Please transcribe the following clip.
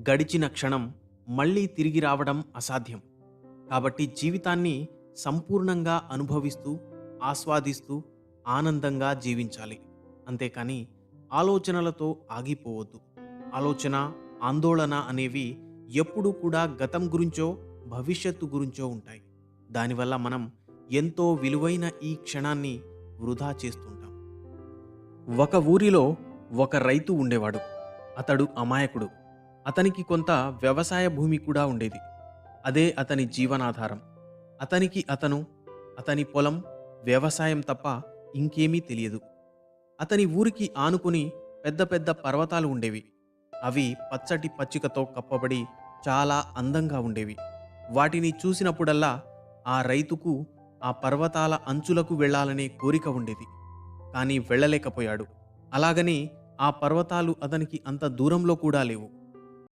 గడిచిన క్షణం మళ్ళీ తిరిగి రావడం అసాధ్యం. కాబట్టి జీవితాన్ని సంపూర్ణంగా అనుభవిస్తూ, ఆస్వాదిస్తూ, ఆనందంగా జీవించాలి. అంతేకాని ఆలోచనలతో ఆగిపోవద్దు. ఆలోచన, ఆందోళన అనేవి ఎప్పుడూ కూడా గతం గురించో, భవిష్యత్తు గురించో ఉంటాయి. దానివల్ల మనం ఎంతో విలువైన ఈ క్షణాన్ని వృధా చేస్తుంటాం. ఒక ఊరిలో ఒక రైతు ఉండేవాడు. అతడు అమాయకుడు. అతనికి కొంత వ్యవసాయ భూమి కూడా ఉండేది. అదే అతని జీవనాధారం. అతని పొలం, వ్యవసాయం తప్ప ఇంకేమీ తెలియదు. అతని ఊరికి ఆనుకుని పెద్ద పెద్ద పర్వతాలు ఉండేవి. అవి పచ్చటి పచ్చికతో కప్పబడి చాలా అందంగా ఉండేవి. వాటిని చూసినప్పుడల్లా ఆ రైతుకు ఆ పర్వతాల అంచులకు వెళ్ళాలనే కోరిక ఉండేది. కానీ వెళ్ళలేకపోయాడు. అలాగని ఆ పర్వతాలు అతనికి అంత దూరంలో కూడా లేవు.